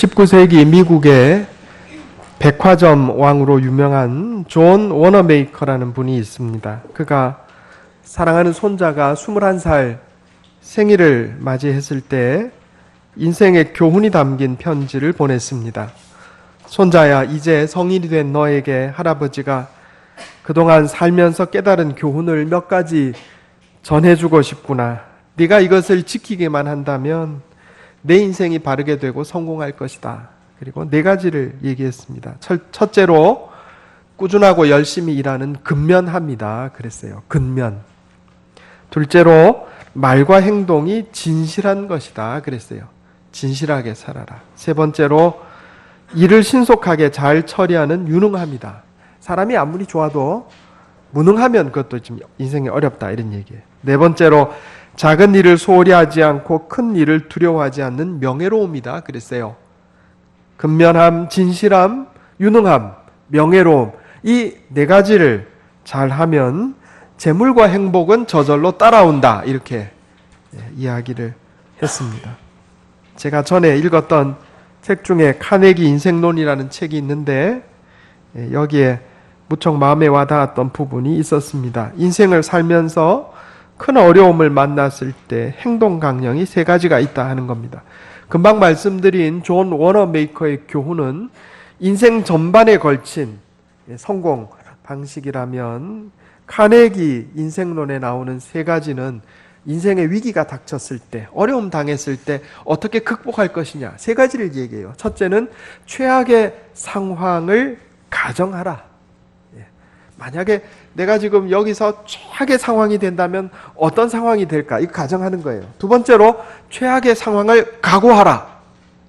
19세기 미국의 백화점 왕으로 유명한 존 워너메이커라는 분이 있습니다. 그가 사랑하는 손자가 21살 생일을 맞이했을 때 인생의 교훈이 담긴 편지를 보냈습니다. 손자야, 이제 성인이 된 너에게 할아버지가 그동안 살면서 깨달은 교훈을 몇 가지 전해주고 싶구나. 네가 이것을 지키기만 한다면 내 인생이 바르게 되고 성공할 것이다. 그리고 4가지를 얘기했습니다. 첫째로 꾸준하고 열심히 일하는 근면합니다. 그랬어요. 근면. 둘째로 말과 행동이 진실한 것이다. 그랬어요. 진실하게 살아라. 세 번째로 일을 신속하게 잘 처리하는 유능합니다. 사람이 아무리 좋아도 무능하면 그것도 좀 인생이 어렵다 이런 얘기예요. 네 번째로 작은 일을 소홀히 하지 않고 큰 일을 두려워하지 않는 명예로움이다 그랬어요. 근면함, 진실함, 유능함, 명예로움, 이 4가지를 잘하면 재물과 행복은 저절로 따라온다 이렇게 이야기를 했습니다. 제가 전에 읽었던 책 중에 카네기 인생론이라는 책이 있는데 여기에 무척 마음에 와닿았던 부분이 있었습니다. 인생을 살면서 큰 어려움을 만났을 때 행동 강령이 3가지가 있다 하는 겁니다. 금방 말씀드린 존 워너메이커의 교훈은 인생 전반에 걸친 성공 방식이라면 카네기 인생론에 나오는 3가지는 인생의 위기가 닥쳤을 때, 어려움 당했을 때 어떻게 극복할 것이냐 3가지를 얘기해요. 첫째는 최악의 상황을 가정하라. 만약에 내가 지금 여기서 최악의 상황이 된다면 어떤 상황이 될까? 이거 가정하는 거예요. 두 번째로 최악의 상황을 각오하라.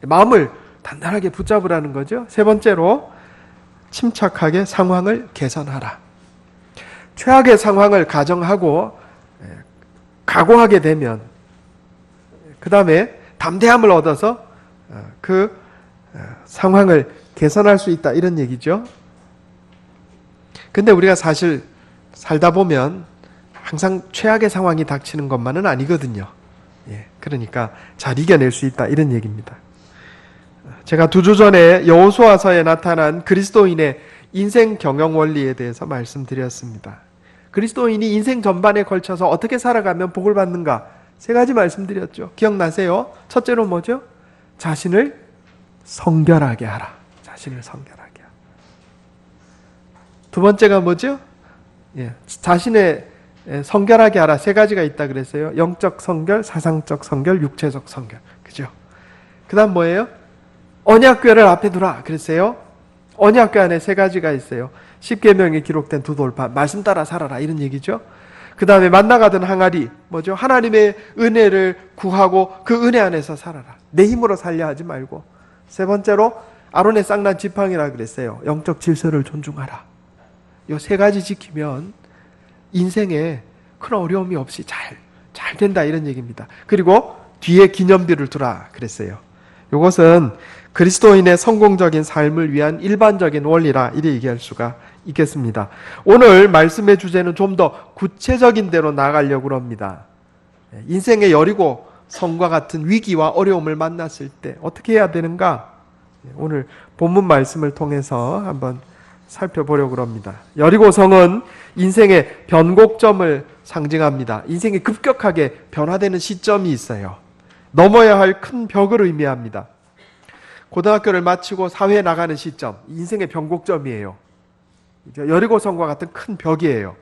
마음을 단단하게 붙잡으라는 거죠. 세 번째로 침착하게 상황을 개선하라. 최악의 상황을 가정하고 각오하게 되면 그 다음에 담대함을 얻어서 그 상황을 개선할 수 있다 이런 얘기죠. 근데 우리가 사실 살다 보면 항상 최악의 상황이 닥치는 것만은 아니거든요. 그러니까 잘 이겨낼 수 있다 이런 얘기입니다. 제가 2주 전에 여호수아서에 나타난 그리스도인의 인생 경영 원리에 대해서 말씀드렸습니다. 그리스도인이 인생 전반에 걸쳐서 어떻게 살아가면 복을 받는가 3가지 말씀드렸죠. 기억나세요? 첫째로 뭐죠? 자신을 성결하게 하라. 자신을 성결하게 하라. 두 번째가 뭐죠? 자신의 성결하게 하라. 3가지가 있다 그랬어요. 영적 성결, 사상적 성결, 육체적 성결. 그죠? 그 다음 뭐예요? 언약궤를 앞에 두라. 그랬어요. 언약궤 안에 3가지가 있어요. 10계명에 기록된 2돌판, 말씀 따라 살아라. 이런 얘기죠. 그 다음에 만나가던 항아리, 뭐죠? 하나님의 은혜를 구하고 그 은혜 안에서 살아라. 내 힘으로 살려 하지 말고. 세 번째로 아론의 쌍난 지팡이라 그랬어요. 영적 질서를 존중하라. 이 3가지 지키면 인생에 큰 어려움이 없이 잘 된다 이런 얘기입니다. 그리고 뒤에 기념비를 두라 그랬어요. 이것은 그리스도인의 성공적인 삶을 위한 일반적인 원리라 이렇게 얘기할 수가 있겠습니다. 오늘 말씀의 주제는 좀 더 구체적인 대로 나아가려고 합니다. 인생의 여리고 성과 같은 위기와 어려움을 만났을 때 어떻게 해야 되는가? 오늘 본문 말씀을 통해서 한번 살펴보려고 합니다. 여리고성은 인생의 변곡점을 상징합니다. 인생이 급격하게 변화되는 시점이 있어요. 넘어야 할 큰 벽을 의미합니다. 고등학교를 마치고 사회에 나가는 시점, 인생의 변곡점이에요. 여리고성과 같은 큰 벽이에요.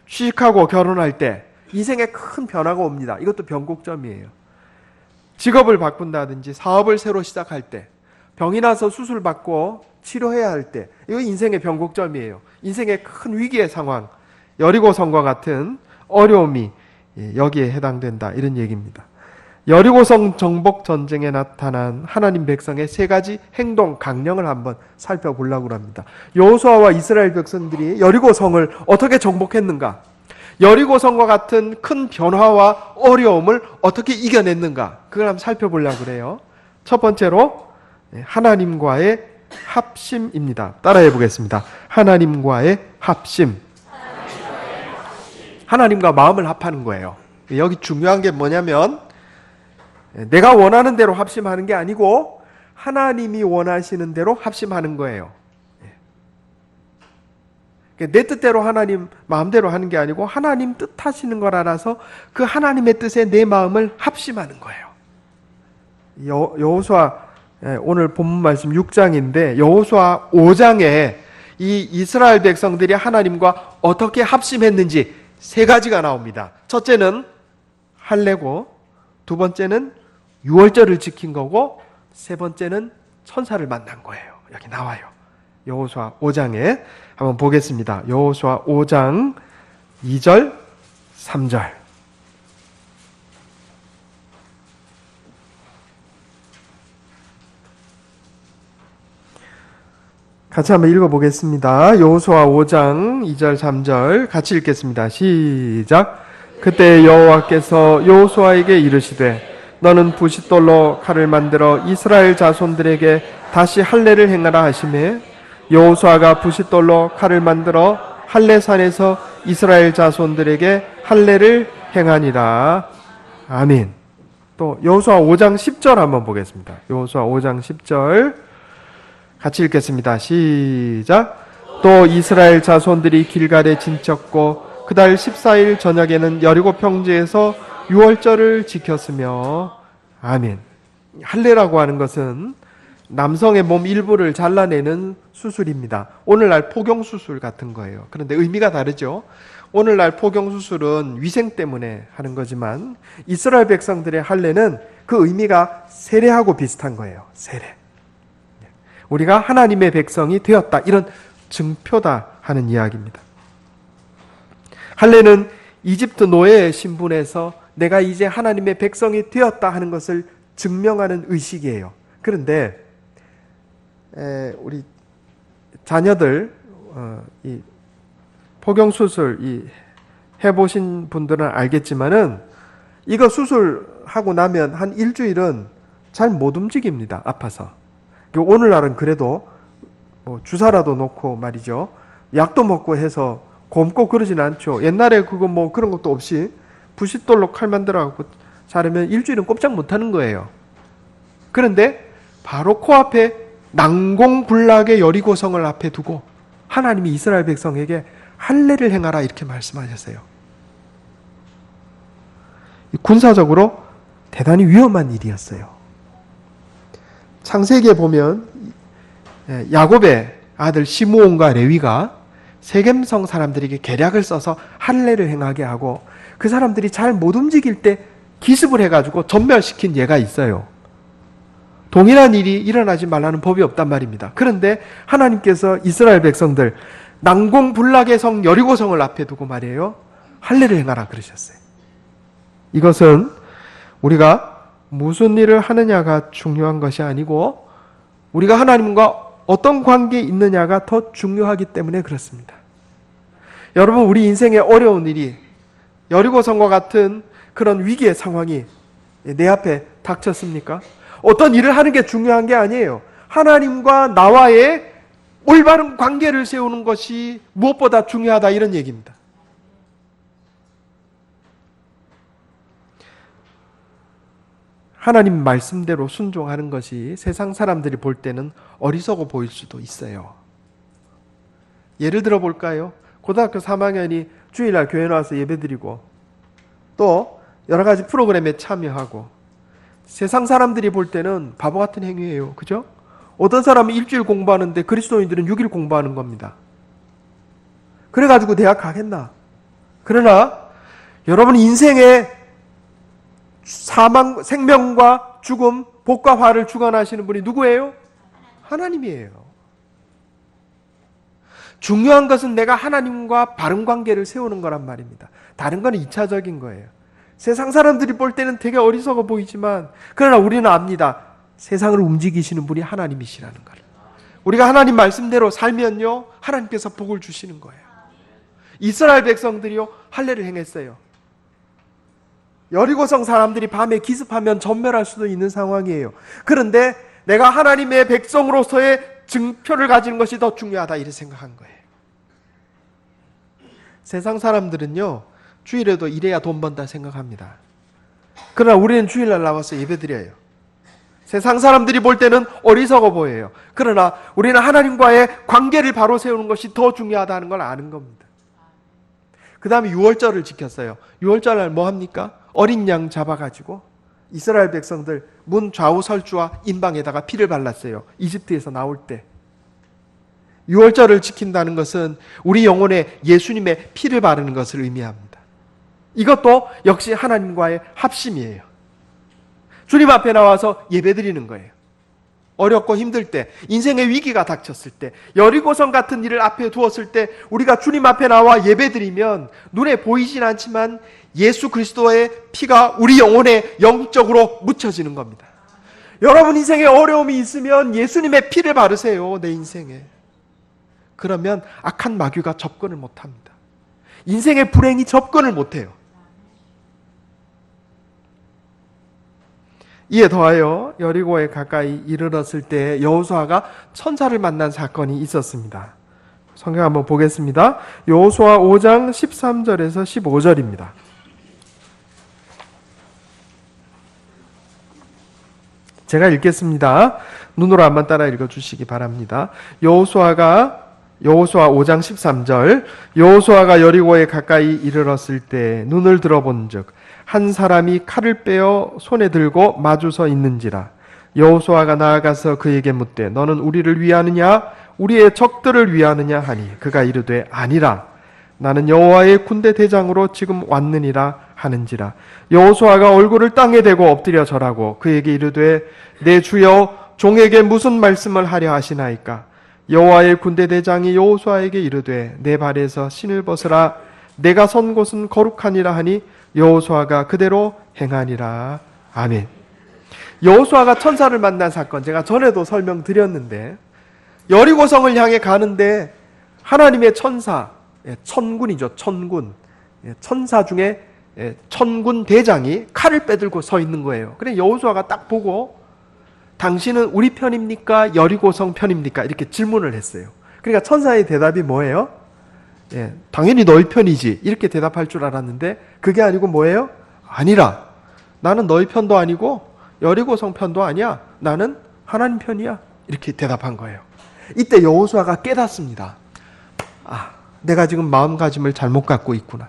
취직하고 결혼할 때 인생에 큰 변화가 옵니다. 이것도 변곡점이에요. 직업을 바꾼다든지 사업을 새로 시작할 때, 병이 나서 수술받고 치료해야 할 때, 이거 인생의 변곡점이에요. 인생의 큰 위기의 상황, 여리고성과 같은 어려움이 여기에 해당된다 이런 얘기입니다. 여리고성 정복 전쟁에 나타난 하나님 백성의 3가지 행동 강령을 한번 살펴보려고 합니다. 여호수아와 이스라엘 백성들이 여리고성을 어떻게 정복했는가? 여리고성과 같은 큰 변화와 어려움을 어떻게 이겨냈는가? 그걸 한번 살펴보려고 그래요. 첫 번째로 하나님과의 합심입니다. 따라해 보겠습니다. 하나님과의 합심. 하나님과 마음을 합하는 거예요. 여기 중요한 게 뭐냐면 내가 원하는 대로 합심하는 게 아니고 하나님이 원하시는 대로 합심하는 거예요. 내 뜻대로 하나님 마음대로 하는 게 아니고 하나님 뜻하시는 걸 알아서 그 하나님의 뜻에 내 마음을 합심하는 거예요. 여호수아 오늘 본문 말씀 6장인데 여호수아 5장에 이 이스라엘 백성들이 하나님과 어떻게 합심했는지 세 가지가 나옵니다. 첫째는 할례고, 두 번째는 유월절을 지킨 거고, 세 번째는 천사를 만난 거예요. 여기 나와요. 여호수아 5장에 한번 보겠습니다. 여호수아 5장 2절, 3절. 같이 한번 읽어보겠습니다. 여호수아 5장 2절 3절 같이 읽겠습니다. 시작. 그때 여호와께서 여호수아에게 이르시되 너는 부싯돌로 칼을 만들어 이스라엘 자손들에게 다시 할례를 행하라 하시매 여호수아가 부싯돌로 칼을 만들어 할례산에서 이스라엘 자손들에게 할례를 행하니라. 아멘. 또 여호수아 5장 10절 한번 보겠습니다. 여호수아 5장 10절 같이 읽겠습니다. 시작. 또 이스라엘 자손들이 길갈에 진쳤고 그달 14일 저녁에는 여리고 평지에서 유월절을 지켰으며. 아멘. 할례라고 하는 것은 남성의 몸 일부를 잘라내는 수술입니다. 오늘날 포경수술 같은 거예요. 그런데 의미가 다르죠. 오늘날 포경수술은 위생 때문에 하는 거지만 이스라엘 백성들의 할례는 그 의미가 세례하고 비슷한 거예요. 세례. 우리가 하나님의 백성이 되었다. 이런 증표다 하는 이야기입니다. 할례는 이집트 노예의 신분에서 내가 이제 하나님의 백성이 되었다 하는 것을 증명하는 의식이에요. 그런데 우리 자녀들 이 포경수술 해보신 분들은 알겠지만은 이거 수술하고 나면 한 일주일은 잘 못 움직입니다. 아파서. 오늘날은 그래도 뭐 주사라도 놓고 말이죠. 약도 먹고 해서 곰고 그러진 않죠. 옛날에 그거 뭐 그런 것도 없이 부싯돌로 칼 만들어갖고 자르면 일주일은 꼼짝 못하는 거예요. 그런데 바로 코앞에 난공불락의 여리고성을 앞에 두고 하나님이 이스라엘 백성에게 할례를 행하라 이렇게 말씀하셨어요. 군사적으로 대단히 위험한 일이었어요. 창세기에 보면 야곱의 아들 시므온과 레위가 세겜성 사람들에게 계략을 써서 할례를 행하게 하고 그 사람들이 잘 못 움직일 때 기습을 해가지고 전멸시킨 예가 있어요. 동일한 일이 일어나지 말라는 법이 없단 말입니다. 그런데 하나님께서 이스라엘 백성들 난공불락의 성 여리고성을 앞에 두고 말이에요. 할례를 행하라 그러셨어요. 이것은 우리가 무슨 일을 하느냐가 중요한 것이 아니고 우리가 하나님과 어떤 관계에 있느냐가 더 중요하기 때문에 그렇습니다. 여러분, 우리 인생에 어려운 일이 여리고성과 같은 그런 위기의 상황이 내 앞에 닥쳤습니까? 어떤 일을 하는 게 중요한 게 아니에요. 하나님과 나와의 올바른 관계를 세우는 것이 무엇보다 중요하다 이런 얘기입니다. 하나님 말씀대로 순종하는 것이 세상 사람들이 볼 때는 어리석어 보일 수도 있어요. 예를 들어 볼까요? 고등학교 3학년이 주일날 교회 나와서 예배드리고 또 여러 가지 프로그램에 참여하고 세상 사람들이 볼 때는 바보 같은 행위예요. 그죠? 어떤 사람은 일주일 공부하는데 그리스도인들은 6일 공부하는 겁니다. 그래가지고 대학 가겠나? 그러나 여러분 인생의 사망, 생명과 죽음, 복과 화를 주관하시는 분이 누구예요? 하나님이에요. 중요한 것은 내가 하나님과 바른 관계를 세우는 거란 말입니다. 다른 건 2차적인 거예요. 세상 사람들이 볼 때는 되게 어리석어 보이지만 그러나 우리는 압니다. 세상을 움직이시는 분이 하나님이시라는 걸. 우리가 하나님 말씀대로 살면요 하나님께서 복을 주시는 거예요. 이스라엘 백성들이요 할례를 행했어요. 여리고성 사람들이 밤에 기습하면 전멸할 수도 있는 상황이에요. 그런데 내가 하나님의 백성으로서의 증표를 가지는 것이 더 중요하다 이렇게 생각한 거예요. 세상 사람들은요 주일에도 일해야 돈 번다 생각합니다. 그러나 우리는 주일날 나와서 예배드려요. 세상 사람들이 볼 때는 어리석어 보여요. 그러나 우리는 하나님과의 관계를 바로 세우는 것이 더 중요하다는 걸 아는 겁니다. 그 다음에 유월절을 지켰어요. 유월절날 뭐 합니까? 어린 양 잡아가지고 이스라엘 백성들 문 좌우 설주와 임방에다가 피를 발랐어요. 이집트에서 나올 때. 유월절을 지킨다는 것은 우리 영혼에 예수님의 피를 바르는 것을 의미합니다. 이것도 역시 하나님과의 합심이에요. 주님 앞에 나와서 예배드리는 거예요. 어렵고 힘들 때, 인생의 위기가 닥쳤을 때, 여리고성 같은 일을 앞에 두었을 때 우리가 주님 앞에 나와 예배드리면 눈에 보이진 않지만 예수 그리스도의 피가 우리 영혼에 영적으로 묻혀지는 겁니다. 여러분 인생에 어려움이 있으면 예수님의 피를 바르세요. 내 인생에. 그러면 악한 마귀가 접근을 못합니다. 인생의 불행이 접근을 못해요. 이에 더하여 여리고에 가까이 이르렀을 때 여호수아가 천사를 만난 사건이 있었습니다. 성경 한번 보겠습니다. 여호수아 5장 13절에서 15절입니다. 제가 읽겠습니다. 눈으로 한번 따라 읽어주시기 바랍니다. 여호수아 5장 13절. 여호수아가 여리고에 가까이 이르렀을 때 눈을 들어본즉 한 사람이 칼을 빼어 손에 들고 마주 서 있는지라. 여호수아가 나아가서 그에게 묻되 너는 우리를 위하느냐 우리의 적들을 위하느냐 하니 그가 이르되 아니라 나는 여호와의 군대 대장으로 지금 왔느니라 하는지라. 여호수아가 얼굴을 땅에 대고 엎드려 절하고 그에게 이르되 내 주여 종에게 무슨 말씀을 하려 하시나이까. 여호와의 군대 대장이 여호수아에게 이르되 내 발에서 신을 벗으라. 내가 선 곳은 거룩하니라 하니 여호수아가 그대로 행하니라. 아멘. 여호수아가 천사를 만난 사건 제가 전에도 설명드렸는데 여리고성을 향해 가는데 하나님의 천사, 천군이죠. 천군. 천사 중에 천군 대장이 칼을 빼들고 서 있는 거예요. 그래 여호수아가 딱 보고 당신은 우리 편입니까? 여리고성 편입니까? 이렇게 질문을 했어요. 그러니까 천사의 대답이 뭐예요? 당연히 너희 편이지 이렇게 대답할 줄 알았는데 그게 아니고 뭐예요? 아니라 나는 너희 편도 아니고 여리고성 편도 아니야. 나는 하나님 편이야. 이렇게 대답한 거예요. 이때 여호수아가 깨닫습니다. 아, 내가 지금 마음가짐을 잘못 갖고 있구나.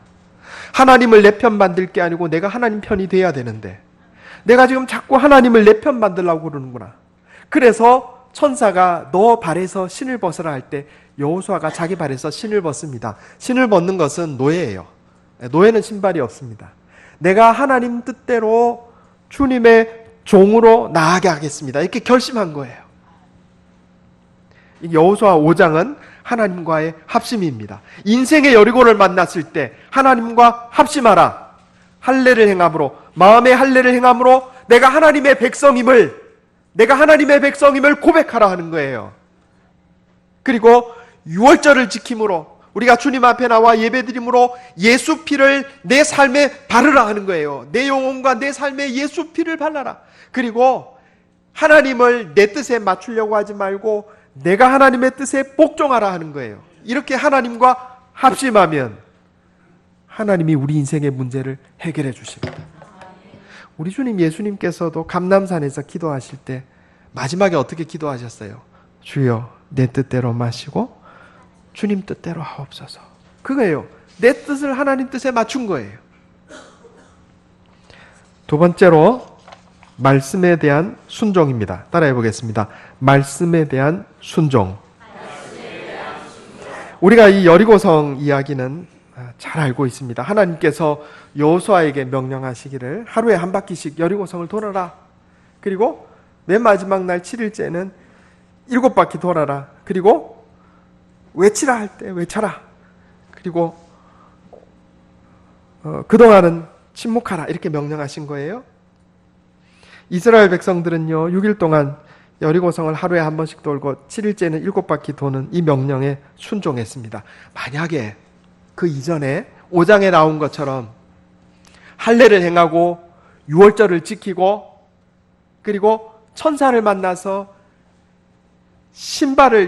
하나님을 내 편 만들 게 아니고 내가 하나님 편이 돼야 되는데 내가 지금 자꾸 하나님을 내 편 만들려고 그러는구나. 그래서 천사가 너 발에서 신을 벗으라 할 때 여호수아가 자기 발에서 신을 벗습니다. 신을 벗는 것은 노예예요. 노예는 신발이 없습니다. 내가 하나님 뜻대로 주님의 종으로 나아가게 하겠습니다. 이렇게 결심한 거예요. 여호수아 5장은 하나님과의 합심입니다. 인생의 여리고를 만났을 때 하나님과 합심하라. 할례를 행함으로, 마음의 할례를 행함으로 내가 하나님의 백성임을 고백하라 하는 거예요. 그리고 유월절을 지킴으로 우리가 주님 앞에 나와 예배드림으로 예수 피를 내 삶에 바르라 하는 거예요. 내 영혼과 내 삶에 예수 피를 발라라. 그리고 하나님을 내 뜻에 맞추려고 하지 말고 내가 하나님의 뜻에 복종하라 하는 거예요. 이렇게 하나님과 합심하면 하나님이 우리 인생의 문제를 해결해 주십니다. 우리 주님 예수님께서도 감람산에서 기도하실 때 마지막에 어떻게 기도하셨어요? 주여 내 뜻대로 마시고 주님 뜻대로 하옵소서. 그거예요. 내 뜻을 하나님 뜻에 맞춘 거예요. 두 번째로 말씀에 대한 순종입니다. 따라해 보겠습니다. 말씀에 대한 순종. 우리가 이 여리고성 이야기는 잘 알고 있습니다. 하나님께서 여호수아에게 명령하시기를 하루에 한 바퀴씩 여리고성을 돌아라. 그리고 맨 마지막 날 7일째는 7바퀴 돌아라. 그리고 외치라 할 때 외쳐라. 그리고 그동안은 침묵하라. 이렇게 명령하신 거예요. 이스라엘 백성들은요 6일 동안 여리고성을 하루에 한 번씩 돌고 7일째는 7바퀴 도는 이 명령에 순종했습니다. 만약에 그 이전에 5장에 나온 것처럼 할례를 행하고 유월절을 지키고 그리고 천사를 만나서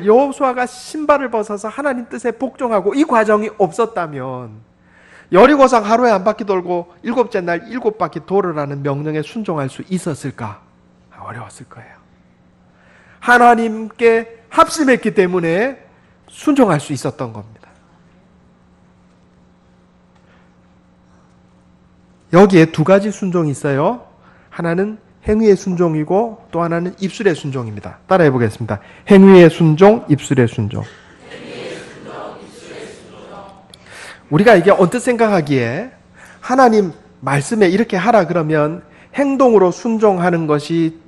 여호수아가 신발을 벗어서 하나님 뜻에 복종하고 이 과정이 없었다면 여리고성 하루에 한 바퀴 돌고 7째 날 7바퀴 돌으라는 명령에 순종할 수 있었을까? 어려웠을 거예요. 하나님께 합심했기 때문에 순종할 수 있었던 겁니다. 여기에 두 가지 순종이 있어요. 하나는 행위의 순종이고 또 하나는 입술의 순종입니다. 따라해 보겠습니다. 행위의 순종, 입술의 순종. 우리가 이게 언뜻 생각하기에 하나님 말씀에 이렇게 하라 그러면 행동으로 순종하는 것이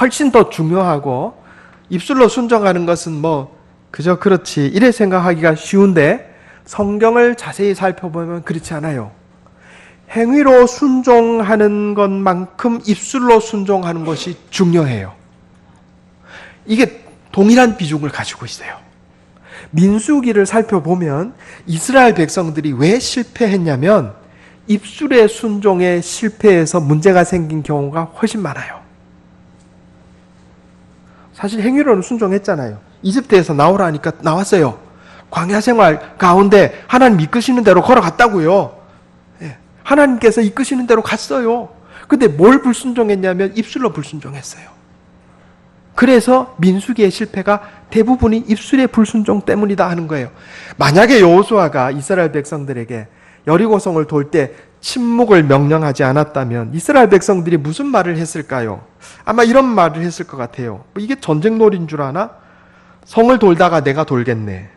훨씬 더 중요하고 입술로 순종하는 것은 뭐 그저 그렇지 이래 생각하기가 쉬운데 성경을 자세히 살펴보면 그렇지 않아요. 행위로 순종하는 것만큼 입술로 순종하는 것이 중요해요. 이게 동일한 비중을 가지고 있어요. 민수기를 살펴보면 이스라엘 백성들이 왜 실패했냐면 입술의 순종에 실패해서 문제가 생긴 경우가 훨씬 많아요. 사실 행위로는 순종했잖아요. 이집트에서 나오라니까 나왔어요. 광야 생활 가운데 하나님 이끄시는 대로 걸어갔다고요. 하나님께서 이끄시는 대로 갔어요. 근데 뭘 불순종했냐면 입술로 불순종했어요. 그래서 민수기의 실패가 대부분이 입술의 불순종 때문이다 하는 거예요. 만약에 여호수아가 이스라엘 백성들에게 여리고성을 돌 때 침묵을 명령하지 않았다면 이스라엘 백성들이 무슨 말을 했을까요? 아마 이런 말을 했을 것 같아요. 뭐 이게 전쟁놀이인 줄 아나? 성을 돌다가 내가 돌겠네.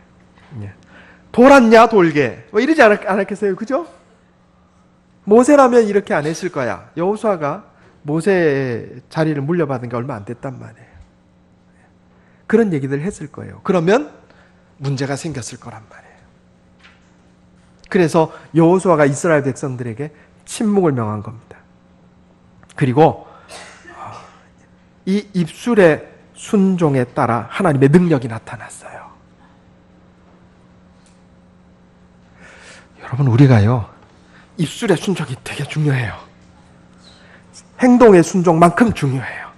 돌았냐 돌게. 뭐 이러지 않았겠어요? 그죠? 모세라면 이렇게 안 했을 거야. 여호수아가 모세의 자리를 물려받은 게 얼마 안 됐단 말이에요. 그런 얘기들 했을 거예요. 그러면 문제가 생겼을 거란 말이에요. 그래서 여호수아가 이스라엘 백성들에게 침묵을 명한 겁니다. 그리고 이 입술의 순종에 따라 하나님의 능력이 나타났어요. 여러분, 우리가요, 입술의 순종이 되게 중요해요. 행동의 순종만큼 중요해요.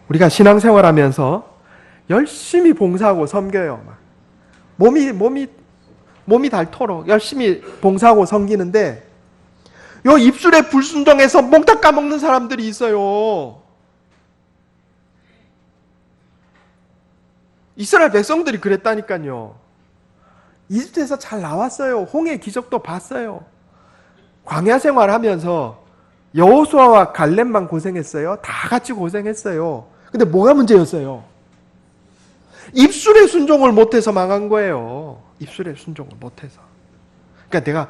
우리가 신앙생활하면서 열심히 봉사하고 섬겨요. 몸이 닳도록 열심히 봉사하고 섬기는데 요 입술에 불순종해서 몽땅 까먹는 사람들이 있어요. 이스라엘 백성들이 그랬다니까요. 이집트에서 잘 나왔어요. 홍해 기적도 봤어요. 광야 생활하면서 여호수아와 갈렙만 고생했어요? 다 같이 고생했어요. 근데 뭐가 문제였어요? 입술의 순종을 못해서 망한 거예요. 입술의 순종을 못해서. 그러니까 내가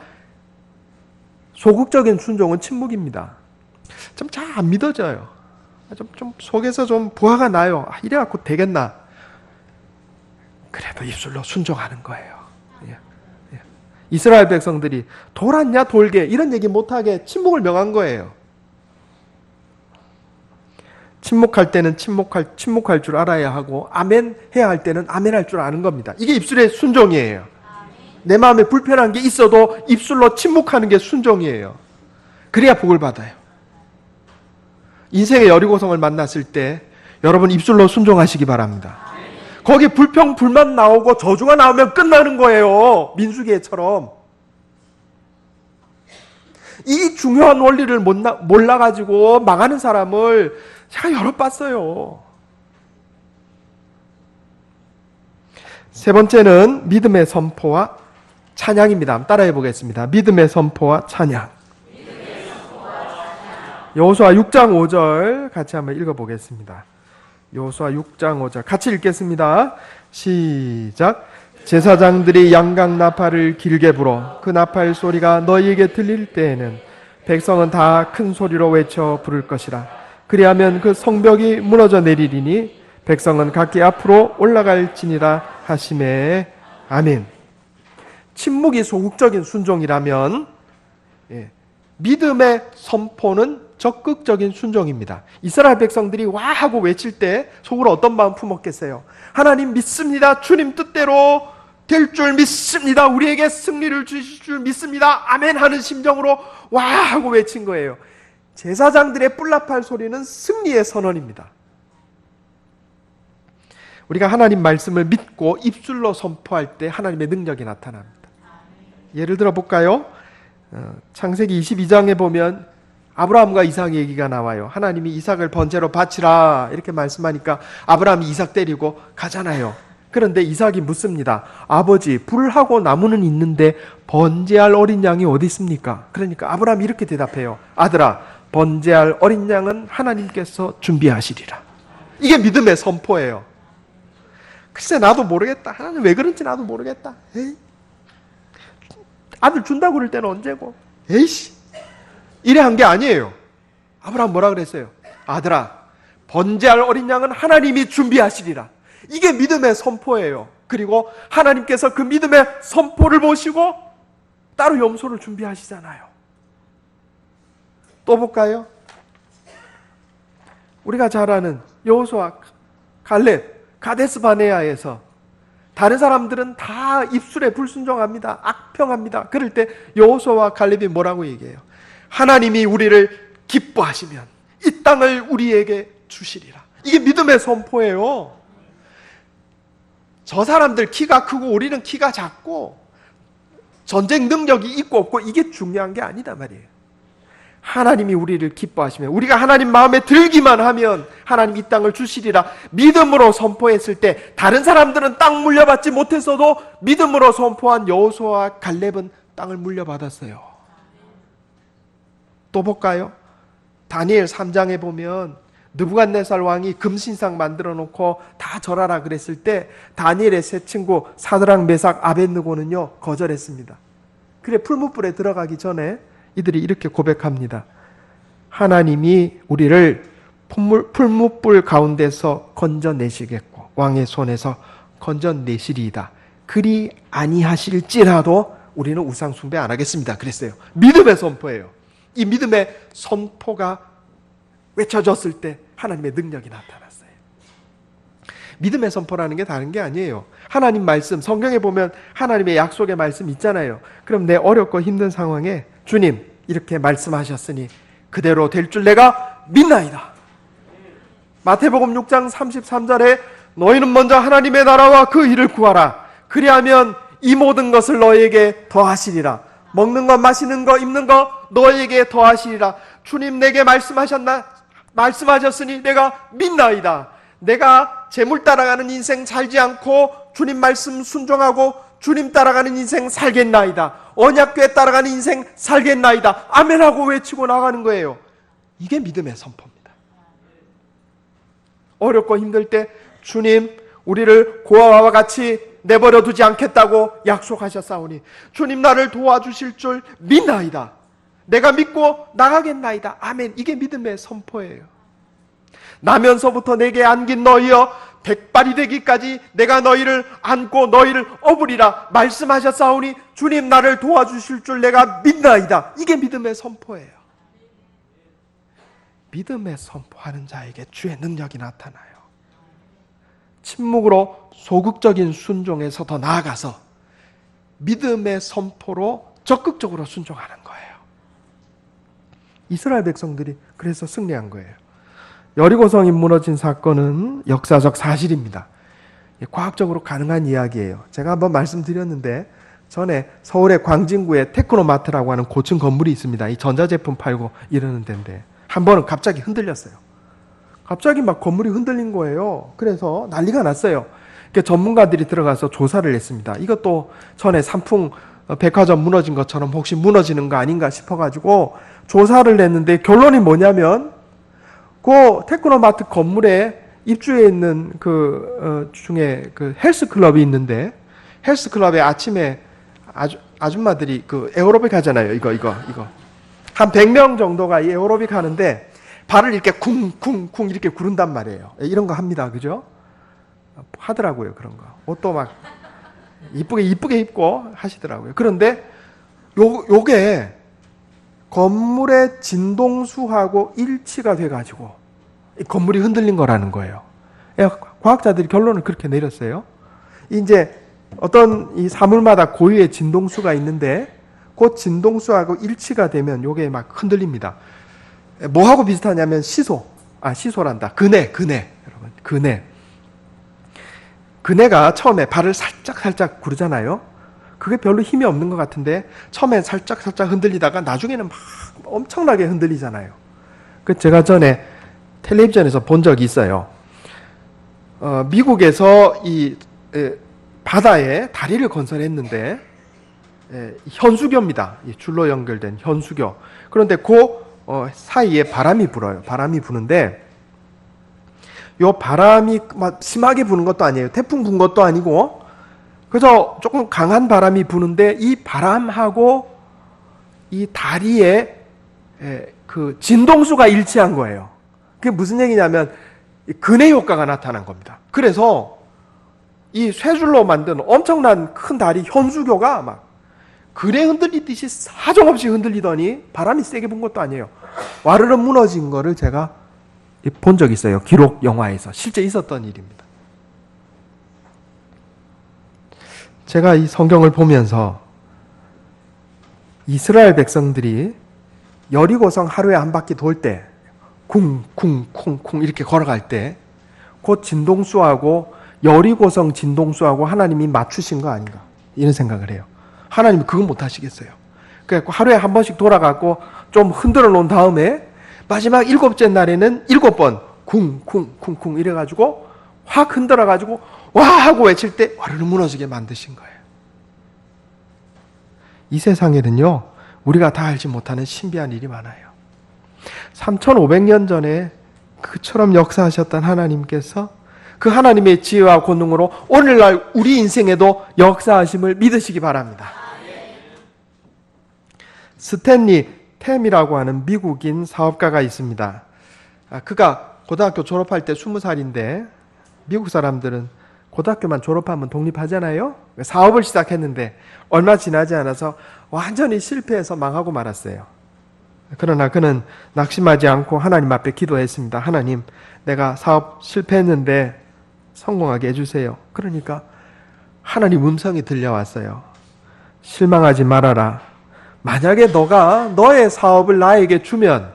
소극적인 순종은 침묵입니다. 좀 잘 안 믿어져요. 좀 속에서 좀 부하가 나요. 이래갖고 되겠나? 그래도 입술로 순종하는 거예요. 이스라엘 백성들이 돌았냐 돌게 이런 얘기 못하게 침묵을 명한 거예요. 침묵할 때는 침묵할 줄 알아야 하고 아멘 해야 할 때는 아멘 할 줄 아는 겁니다. 이게 입술의 순종이에요. 내 마음에 불편한 게 있어도 입술로 침묵하는 게 순종이에요. 그래야 복을 받아요. 인생의 여리고성을 만났을 때 여러분 입술로 순종하시기 바랍니다. 거기에 불평, 불만 나오고 저주가 나오면 끝나는 거예요. 민수기처럼. 이 중요한 원리를 몰라가지고 망하는 사람을 제가 여러 봤어요. 세 번째는 믿음의 선포와 찬양입니다. 따라해 보겠습니다. 믿음의 선포와 찬양. 여호수아 6장 5절 같이 한번 읽어보겠습니다. 여호수아 6장 5절 같이 읽겠습니다. 시작. 제사장들이 양각 나팔을 길게 불어 그 나팔 소리가 너희에게 들릴 때에는 백성은 다 큰 소리로 외쳐 부를 것이라. 그리하면 그 성벽이 무너져 내리리니 백성은 각기 앞으로 올라갈지니라 하시매. 아멘. 침묵이 소극적인 순종이라면 믿음의 선포는 적극적인 순종입니다. 이스라엘 백성들이 와 하고 외칠 때 속으로 어떤 마음 품었겠어요? 하나님 믿습니다. 주님 뜻대로 될 줄 믿습니다. 우리에게 승리를 주실 줄 믿습니다. 아멘 하는 심정으로 와 하고 외친 거예요. 제사장들의 뿔나팔 소리는 승리의 선언입니다. 우리가 하나님 말씀을 믿고 입술로 선포할 때 하나님의 능력이 나타납니다. 예를 들어 볼까요? 창세기 22장에 보면 아브라함과 이삭 얘기가 나와요. 하나님이 이삭을 번제로 바치라 이렇게 말씀하니까 아브라함이 이삭 데리고 가잖아요. 그런데 이삭이 묻습니다. 아버지, 불하고 나무는 있는데 번제할 어린 양이 어디 있습니까? 그러니까 아브라함이 이렇게 대답해요. 아들아, 번제할 어린 양은 하나님께서 준비하시리라. 이게 믿음의 선포예요. 글쎄 나도 모르겠다. 하나님 왜 그런지 나도 모르겠다. 에이. 아들 준다고 그럴 때는 언제고. 에이씨. 이래 한 게 아니에요. 아브라함 뭐라 그랬어요? 아들아, 번제할 어린 양은 하나님이 준비하시리라. 이게 믿음의 선포예요. 그리고 하나님께서 그 믿음의 선포를 보시고 따로 염소를 준비하시잖아요. 또 볼까요? 우리가 잘 아는 여호수아, 갈렙, 가데스 바네아에서 다른 사람들은 다 입술에 불순종합니다. 악평합니다. 그럴 때 여호수아와 갈렙이 뭐라고 얘기해요? 하나님이 우리를 기뻐하시면 이 땅을 우리에게 주시리라. 이게 믿음의 선포예요. 저 사람들 키가 크고 우리는 키가 작고 전쟁 능력이 있고 없고 이게 중요한 게 아니다 말이에요. 하나님이 우리를 기뻐하시면, 우리가 하나님 마음에 들기만 하면 하나님 이 땅을 주시리라 믿음으로 선포했을 때 다른 사람들은 땅 물려받지 못했어도 믿음으로 선포한 여호수아와 갈렙은 땅을 물려받았어요. 또 볼까요? 다니엘 3장에 보면 느부갓네살 왕이 금신상 만들어 놓고 다 절하라 그랬을 때 다니엘의 세 친구 사드락, 메삭, 아벳느고는요 거절했습니다. 그래 풀무불에 들어가기 전에 이들이 이렇게 고백합니다. 하나님이 우리를 풀무불 가운데서 건져내시겠고 왕의 손에서 건져내시리이다. 그리 아니하실지라도 우리는 우상 숭배 안 하겠습니다. 그랬어요. 믿음의 선포예요. 이 믿음의 선포가 외쳐졌을 때 하나님의 능력이 나타났어요. 믿음의 선포라는 게 다른 게 아니에요. 하나님 말씀, 성경에 보면 하나님의 약속의 말씀 있잖아요. 그럼 내 어렵고 힘든 상황에 주님 이렇게 말씀하셨으니 그대로 될 줄 내가 믿나이다. 마태복음 6장 33절에 너희는 먼저 하나님의 나라와 그 일을 구하라. 그리하면 이 모든 것을 너희에게 더하시리라. 먹는 것, 마시는 것, 입는 것 너희에게 더하시리라. 주님 내게 말씀하셨으니 내가 믿나이다. 내가 재물 따라가는 인생 살지 않고 주님 말씀 순종하고 주님 따라가는 인생 살겠나이다. 언약궤 따라가는 인생 살겠나이다. 아멘하고 외치고 나가는 거예요. 이게 믿음의 선포입니다. 어렵고 힘들 때 주님 우리를 고아와 같이 내버려 두지 않겠다고 약속하셨사오니 주님 나를 도와주실 줄 믿나이다. 내가 믿고 나가겠나이다. 아멘. 이게 믿음의 선포예요. 나면서부터 내게 안긴 너희여 백발이 되기까지 내가 너희를 안고 너희를 업으리라 말씀하셨사오니 주님 나를 도와주실 줄 내가 믿나이다. 이게 믿음의 선포예요. 믿음의 선포하는 자에게 주의 능력이 나타나요. 침묵으로 소극적인 순종에서 더 나아가서 믿음의 선포로 적극적으로 순종하는 거예요. 이스라엘 백성들이 그래서 승리한 거예요. 여리고성이 무너진 사건은 역사적 사실입니다. 과학적으로 가능한 이야기예요. 제가 한번 말씀드렸는데 전에 서울의 광진구에 테크노마트라고 하는 고층 건물이 있습니다. 이 전자제품 팔고 이러는 데인데 한 번은 갑자기 흔들렸어요. 갑자기 막 건물이 흔들린 거예요. 그래서 난리가 났어요. 전문가들이 들어가서 조사를 했습니다. 이것도 전에 삼풍 백화점 무너진 것처럼 혹시 무너지는 거 아닌가 싶어가지고 조사를 했는데 결론이 뭐냐면 그 테크노마트 건물에 입주해 있는 중에 그 헬스클럽이 있는데 헬스클럽에 아침에 아줌마들이 그 에어로빅 하잖아요. 이거. 한 100명 정도가 이 에어로빅 하는데 발을 이렇게 쿵쿵쿵 이렇게 구른단 말이에요. 이런 거 합니다. 그죠? 하더라고요. 그런 거. 옷도 막 이쁘게 입고 하시더라고요. 그런데 요게 건물의 진동수하고 일치가 돼가지고 이 건물이 흔들린 거라는 거예요. 과학자들이 결론을 그렇게 내렸어요. 이제 어떤 이 사물마다 고유의 진동수가 있는데 그 진동수하고 일치가 되면 요게 막 흔들립니다. 뭐하고 비슷하냐면 시소란다. 그네 여러분. 그네가 처음에 발을 살짝 구르잖아요. 그게 별로 힘이 없는 것 같은데 처음에 살짝 흔들리다가 나중에는 막 엄청나게 흔들리잖아요. 제가 전에 텔레비전에서 본 적이 있어요. 미국에서 이 바다에 다리를 건설했는데 현수교입니다. 줄로 연결된 현수교. 그런데 그 사이에 바람이 불어요. 바람이 부는데 요 바람이 막 심하게 부는 것도 아니에요. 태풍 분 것도 아니고 그저 조금 강한 바람이 부는데 이 바람하고 이 다리에 그 진동수가 일치한 거예요. 그게 무슨 얘기냐면 근해 효과가 나타난 겁니다. 그래서 이 쇠줄로 만든 엄청난 큰 다리 현수교가 막 근해 흔들리듯이 사정없이 흔들리더니 바람이 세게 분 것도 아니에요. 와르르 무너진 거를 제가 본 적이 있어요. 기록 영화에서. 실제 있었던 일입니다. 제가 이 성경을 보면서 이스라엘 백성들이 여리고성 하루에 한 바퀴 돌 때 쿵쿵쿵쿵 이렇게 걸어갈 때 그 진동수하고 여리고성 진동수하고 하나님이 맞추신 거 아닌가 이런 생각을 해요. 하나님이 그건 못 하시겠어요. 그래서 하루에 한 번씩 돌아가고 좀 흔들어 놓은 다음에 마지막 7째 날에는 7번 쿵쿵쿵쿵 이래가지고 확 흔들어가지고 와 하고 외칠 때 와르르 무너지게 만드신 거예요. 이 세상에는요 우리가 다 알지 못하는 신비한 일이 많아요. 3500년 전에 그처럼 역사하셨던 하나님께서 그 하나님의 지혜와 권능으로 오늘날 우리 인생에도 역사하심을 믿으시기 바랍니다. 스탠리 템이라고 하는 미국인 사업가가 있습니다. 그가 고등학교 졸업할 때 20살인데 미국 사람들은 고등학교만 졸업하면 독립하잖아요. 사업을 시작했는데 얼마 지나지 않아서 완전히 실패해서 망하고 말았어요. 그러나 그는 낙심하지 않고 하나님 앞에 기도했습니다. 하나님, 내가 사업 실패했는데 성공하게 해주세요. 그러니까 하나님 음성이 들려왔어요. 실망하지 말아라. 만약에 너가 너의 사업을 나에게 주면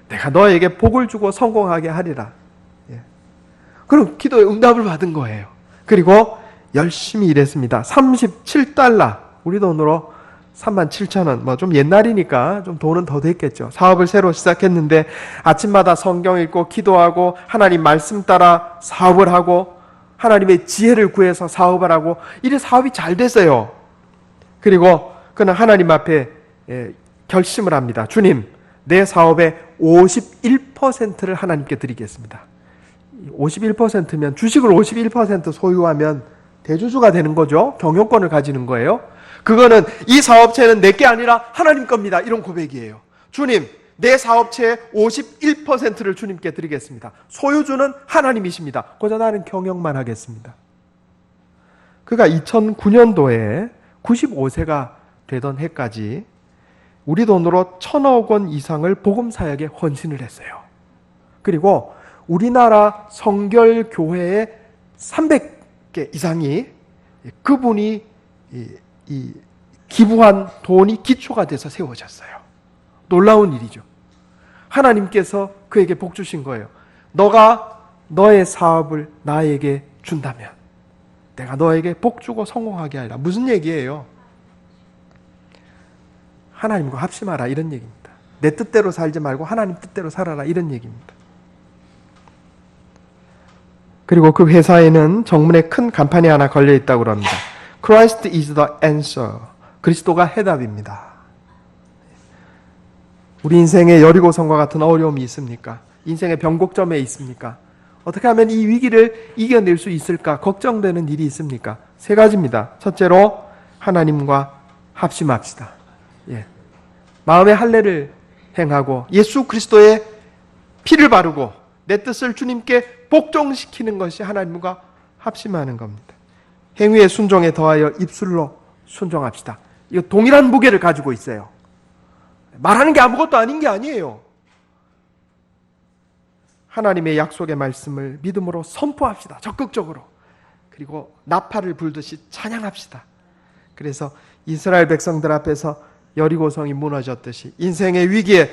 내가 너에게 복을 주고 성공하게 하리라. 그럼 기도의 응답을 받은 거예요. 그리고 열심히 일했습니다. 37달러, 우리 돈으로 37,000원, 뭐 좀 옛날이니까 좀 돈은 더 됐겠죠. 사업을 새로 시작했는데 아침마다 성경 읽고 기도하고 하나님 말씀 따라 사업을 하고 하나님의 지혜를 구해서 사업을 하고 이래 사업이 잘 됐어요. 그리고 그는 하나님 앞에 결심을 합니다. 주님, 내 사업의 51%를 하나님께 드리겠습니다. 51%면 주식을 51% 소유하면 대주주가 되는 거죠. 경영권을 가지는 거예요. 그거는 이 사업체는 내게 아니라 하나님 겁니다. 이런 고백이에요. 주님, 내 사업체의 51%를 주님께 드리겠습니다. 소유주는 하나님이십니다. 그저 나는 경영만 하겠습니다. 그가 2009년도에 95세가 되던 해까지 우리 돈으로 1,000억 원 이상을 복음사역에 헌신을 했어요. 그리고 우리나라 성결교회의 300개 이상이 그분이 이 기부한 돈이 기초가 돼서 세워졌어요. 놀라운 일이죠. 하나님께서 그에게 복 주신 거예요. 너가 너의 사업을 나에게 준다면 내가 너에게 복 주고 성공하게 하리라. 무슨 얘기예요? 하나님과 합심하라 이런 얘기입니다. 내 뜻대로 살지 말고 하나님 뜻대로 살아라 이런 얘기입니다. 그리고 그 회사에는 정문에 큰 간판이 하나 걸려 있다고 합니다. Christ is the answer. 그리스도가 해답입니다. 우리 인생에 여리고성과 같은 어려움이 있습니까? 인생의 변곡점에 있습니까? 어떻게 하면 이 위기를 이겨낼 수 있을까? 걱정되는 일이 있습니까? 3가지입니다. 첫째로 하나님과 합심합시다. 마음의 할례를 행하고 예수 그리스도의 피를 바르고 내 뜻을 주님께 복종시키는 것이 하나님과 합심하는 겁니다. 행위의 순종에 더하여 입술로 순종합시다. 이거 동일한 무게를 가지고 있어요. 말하는 게 아무것도 아닌 게 아니에요. 하나님의 약속의 말씀을 믿음으로 선포합시다. 적극적으로. 그리고 나팔을 불듯이 찬양합시다. 그래서 이스라엘 백성들 앞에서 여리고성이 무너졌듯이 인생의 위기에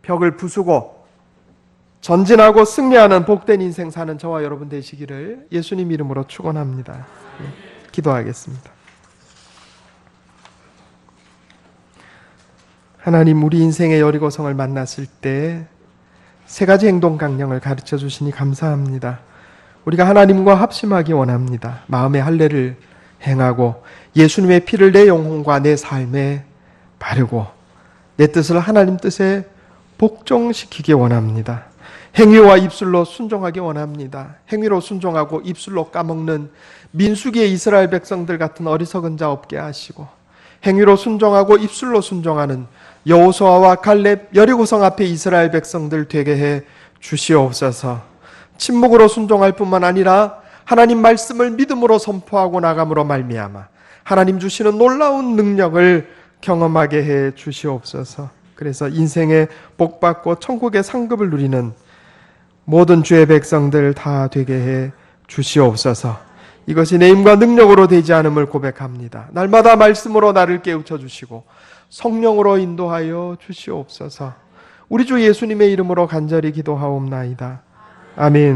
벽을 부수고 전진하고 승리하는 복된 인생 사는 저와 여러분 되시기를 예수님 이름으로 축원합니다. 기도하겠습니다. 하나님, 우리 인생의 여리고성을 만났을 때 세 가지 행동 강령을 가르쳐 주시니 감사합니다. 우리가 하나님과 합심하기 원합니다. 마음의 할례를 행하고 예수님의 피를 내 영혼과 내 삶에 바르고 내 뜻을 하나님 뜻에 복종시키기 원합니다. 행위와 입술로 순종하기 원합니다. 행위로 순종하고 입술로 까먹는 민수기의 이스라엘 백성들 같은 어리석은 자 없게 하시고, 행위로 순종하고 입술로 순종하는 여호수아와 갈렙 여리고성 앞에 이스라엘 백성들 되게 해 주시옵소서. 침묵으로 순종할 뿐만 아니라 하나님 말씀을 믿음으로 선포하고 나감으로 말미암아 하나님 주시는 놀라운 능력을 경험하게 해 주시옵소서. 그래서 인생의 복받고 천국의 상급을 누리는 모든 주의 백성들 다 되게 해 주시옵소서. 이것이 내 힘과 능력으로 되지 않음을 고백합니다. 날마다 말씀으로 나를 깨우쳐 주시고 성령으로 인도하여 주시옵소서. 우리 주 예수님의 이름으로 간절히 기도하옵나이다. 아멘.